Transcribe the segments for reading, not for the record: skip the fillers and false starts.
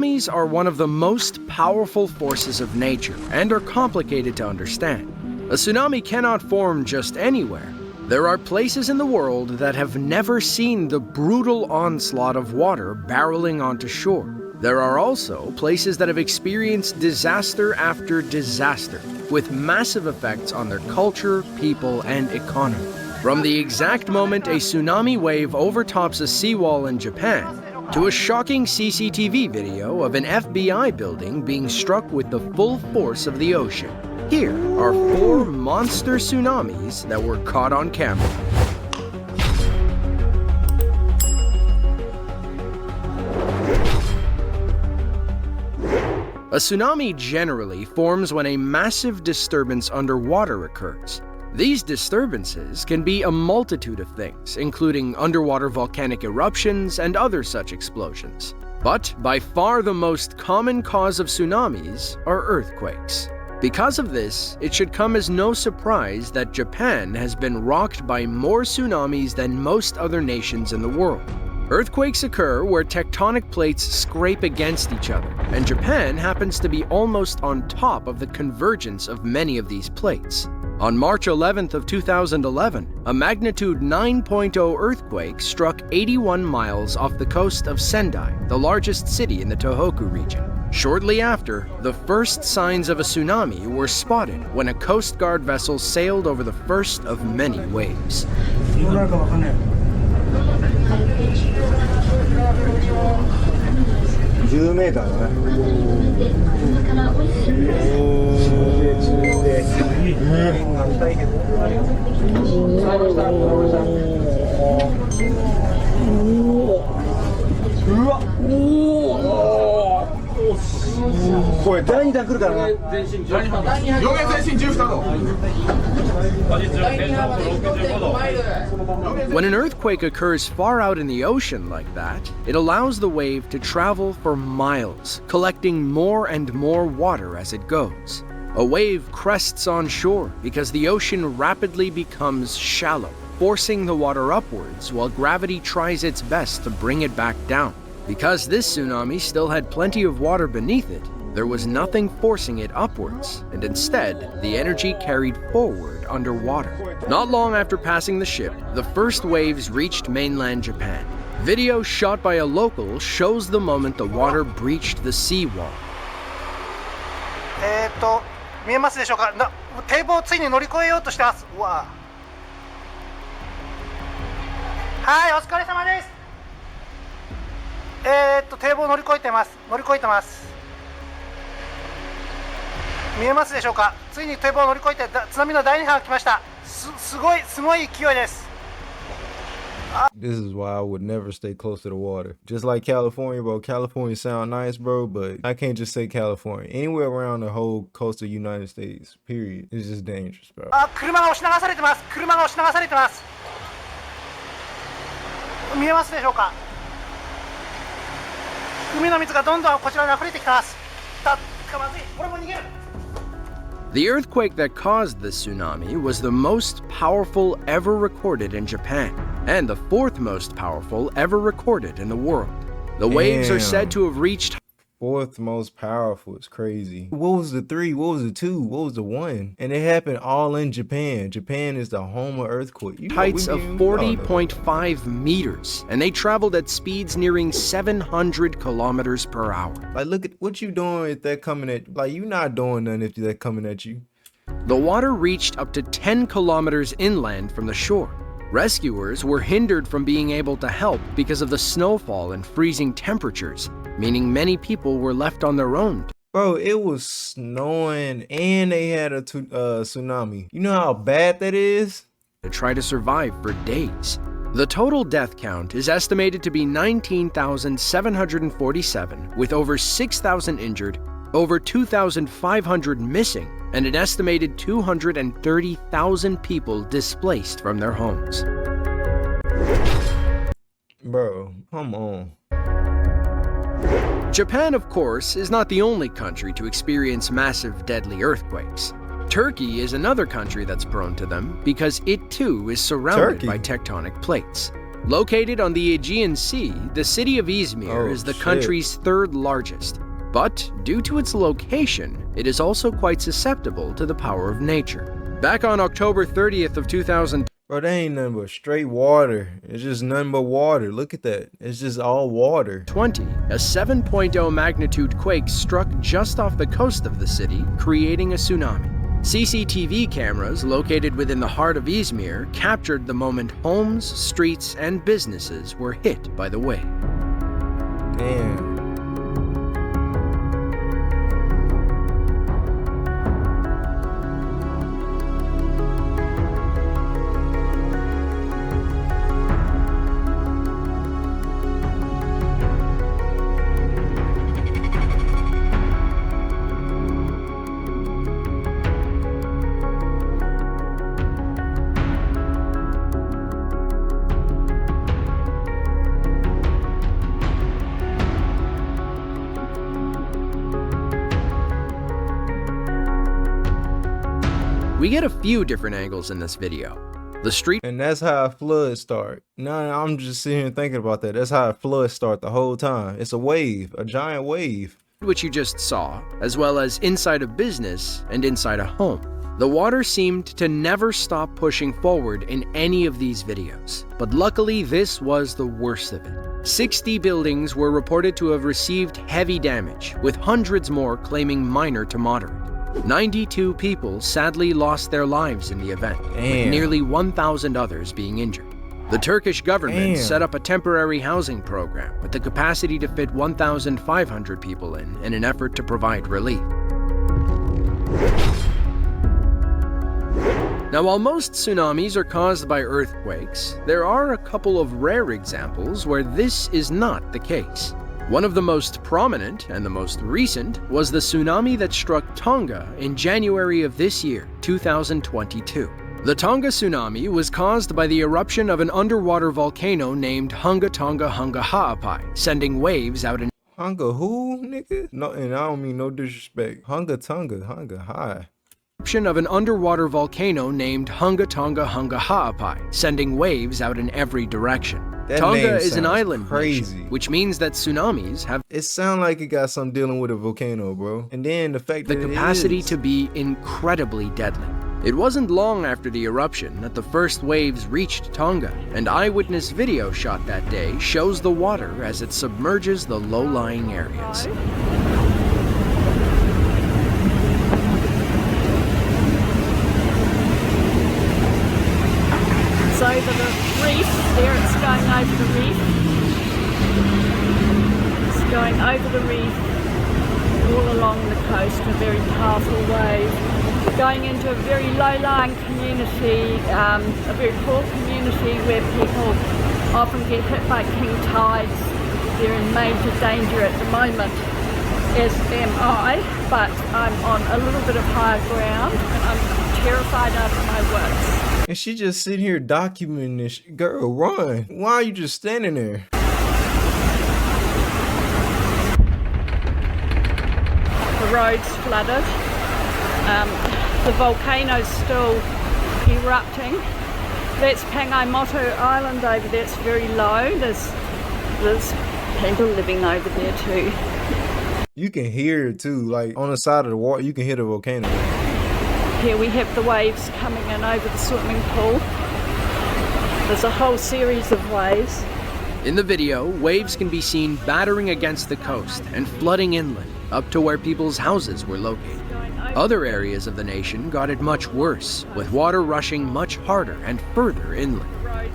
Tsunamis are one of the most powerful forces of nature and are complicated to understand. A tsunami cannot form just anywhere. There are places in the world that have never seen the brutal onslaught of water barreling onto shore. There are also places that have experienced disaster after disaster, with massive effects on their culture, people, and economy. From the exact moment a tsunami wave overtops a seawall in Japan, to a shocking CCTV video of an FBI building being struck with the full force of the ocean. Here are 4 monster tsunamis that were caught on camera. A tsunami generally forms when a massive disturbance underwater occurs. These disturbances can be a multitude of things, including underwater volcanic eruptions and other such explosions. But by far the most common cause of tsunamis are earthquakes. Because of this, it should come as no surprise that Japan has been rocked by more tsunamis than most other nations in the world. Earthquakes occur where tectonic plates scrape against each other, and Japan happens to be almost on top of the convergence of many of these plates. On March 11th of 2011, a magnitude 9.0 earthquake struck 81 miles off the coast of Sendai, the largest city in the Tohoku region. Shortly after, the first signs of a tsunami were spotted when a Coast Guard vessel sailed over the first of many waves. 10メーターだね。これ第2弾来るからな。When an earthquake occurs far out in the ocean like that, it allows the wave to travel for miles, collecting more and more water as it goes. A wave crests on shore because the ocean rapidly becomes shallow, forcing the water upwards while gravity tries its best to bring it back down. Because this tsunami still had plenty of water beneath it, there was nothing forcing it upwards, and instead, the energy carried forward underwater. Not long after passing the ship, the first waves reached mainland Japan. Video shot by a local shows the moment the water breached the seawall. 見えますでしょうか。堤防をついに乗り越えようとしてます。うわ。はい、お疲れ様です。堤防乗り越えてます。乗り越えてます。見えますでしょうか。ついに堤防を乗り越えて津波の第2波が来ました。すごい勢いです。 This is why I would never stay close to the water. Just like California, bro. California sound nice, bro, but I can't just say California. Anywhere around the whole coastal United States, period. It's just dangerous, bro. 車が押し流されてます。車が押し流されてます。見えますでしょうか。海の水がどんどんこちらに溢れてきてます。まずい。これも逃げる。 The earthquake that caused the tsunami was the most powerful ever recorded in Japan, and the 4th most powerful ever recorded in the world. The waves are said to have reached 4th most powerful. It's crazy. What was the 3? What was the 2? What was the 1? And it happened all in Japan. Japan is the home of earthquake. heights of 40.5 meters, and they traveled at speeds nearing 700 kilometers per hour. Like, look at what you doing if they're coming at, like, you not doing nothing if they're coming at you. The water reached up to 10 kilometers inland from the shore. Rescuers were hindered from being able to help because of the snowfall and freezing temperatures, meaning many people were left on their own. Bro, it was snowing and they had a tsunami. You know how bad that is? To try to survive for days. The total death count is estimated to be 19,747, with over 6,000 injured, over 2,500 missing, and an estimated 230,000 people displaced from their homes. Bro, come on. Japan, of course, is not the only country to experience massive, deadly earthquakes. Turkey is another country that's prone to them because it too is surrounded by tectonic plates. Located on the Aegean Sea, the city of Izmir is the country's third largest. But due to its location, it is also quite susceptible to the power of nature. Back on October 30th of 2000. Bro, that ain't nothing but straight water. It's just nothing but water. Look at that. It's just all water. A 7.0 magnitude quake struck just off the coast of the city, creating a tsunami. CCTV cameras located within the heart of Izmir captured the moment homes, streets, and businesses were hit by the wave. Damn. We get a few different angles in this video. The street, and that's how a flood start. Nah, I'm just sitting here thinking about that. That's how a flood start the whole time. It's a wave, a giant wave. Which you just saw, as well as inside a business and inside a home. The water seemed to never stop pushing forward in any of these videos. But luckily, this was the worst of it. 60 buildings were reported to have received heavy damage, with hundreds more claiming minor to moderate. 92 people sadly lost their lives in the event, with nearly 1,000 others being injured. The Turkish government set up a temporary housing program with the capacity to fit 1,500 people in an effort to provide relief. Now, while most tsunamis are caused by earthquakes, there are a couple of rare examples where this is not the case. One of the most prominent and the most recent was the tsunami that struck Tonga in January of this year, 2022. The Tonga tsunami was caused by the eruption of an underwater volcano named Hunga Tonga Hunga Ha'apai, sending waves out in Hunga who, nigga? No, and I don't mean no disrespect. Hunga Tonga, Hunga High. Eruption of an underwater volcano named Hunga Tonga Hunga Ha'apai, sending waves out in every direction. That Tonga is an island crazy nation, which means that tsunamis have it sound like it got something dealing with a volcano, bro. And then the fact the that capacity to be incredibly deadly. It wasn't long after the eruption that the first waves reached Tonga, and eyewitness video shot that day shows the water as it submerges the low-lying areas. It's over the reef, there it's going over the reef. It's going over the reef, all along the coast, a very powerful wave. Going into a very low-lying community, a very poor community where people often get hit by king tides. They're in major danger at the moment, as am I, but I'm on a little bit of higher ground and I'm terrified out of my wits. And she just sitting here documenting this. Girl, run. Why are you just standing there? The road's flooded. The volcano's still erupting. That's Pangaimoto Island over there. It's very low. There's people living over there too. You can hear it too. Like on the side of the water, you can hear the volcano. Here we have the waves coming in over the swimming pool. There's a whole series of waves. In the video, waves can be seen battering against the coast and flooding inland, up to where people's houses were located. Other areas of the nation got it much worse, with water rushing much harder and further inland.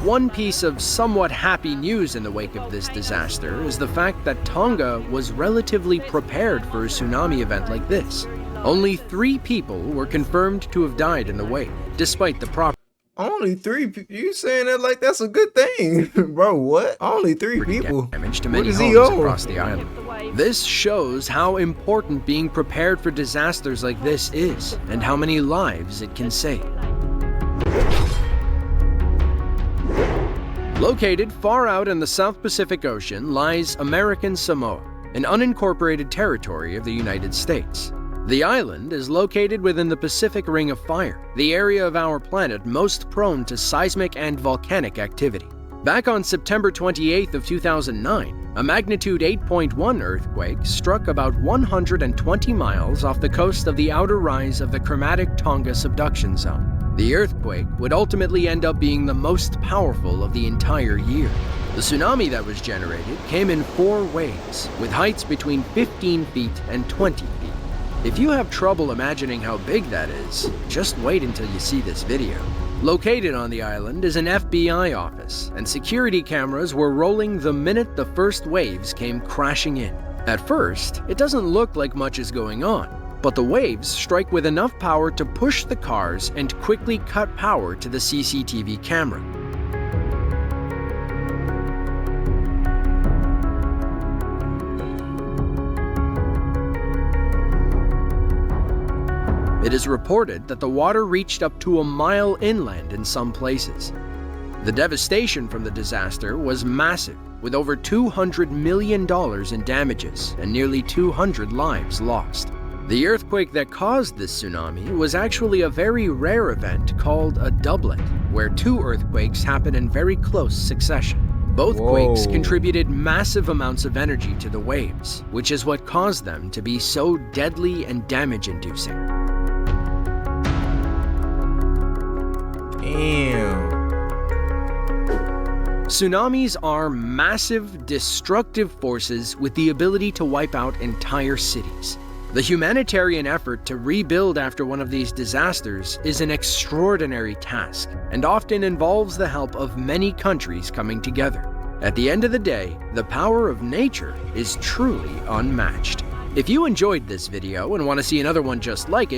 One piece of somewhat happy news in the wake of this disaster is the fact that Tonga was relatively prepared for a tsunami event like this. Only 3 people were confirmed to have died in the wake, despite the property. Only 3 people? You saying that like that's a good thing? Bro, what? Only 3 people? Damage to many homes across the island. This shows how important being prepared for disasters like this is, and how many lives it can save. Located far out in the South Pacific Ocean lies American Samoa, an unincorporated territory of the United States. The island is located within the Pacific Ring of Fire, the area of our planet most prone to seismic and volcanic activity. Back on September 28th of 2009, a magnitude 8.1 earthquake struck about 120 miles off the coast of the outer rise of the Chromatic Tonga subduction zone. The earthquake would ultimately end up being the most powerful of the entire year. The tsunami that was generated came in 4 waves, with heights between 15 feet and 20 feet. If you have trouble imagining how big that is, just wait until you see this video. Located on the island is an FBI office, and security cameras were rolling the minute the first waves came crashing in. At first, it doesn't look like much is going on, but the waves strike with enough power to push the cars and quickly cut power to the CCTV camera. It is reported that the water reached up to a mile inland in some places. The devastation from the disaster was massive, with over $200 million in damages and nearly 200 lives lost. The earthquake that caused this tsunami was actually a very rare event called a doublet, where 2 earthquakes happen in very close succession. Both quakes contributed massive amounts of energy to the waves, which is what caused them to be so deadly and damage-inducing. Damn. Tsunamis are massive, destructive forces with the ability to wipe out entire cities. The humanitarian effort to rebuild after one of these disasters is an extraordinary task and often involves the help of many countries coming together. At the end of the day, the power of nature is truly unmatched. If you enjoyed this video and want to see another one just like it,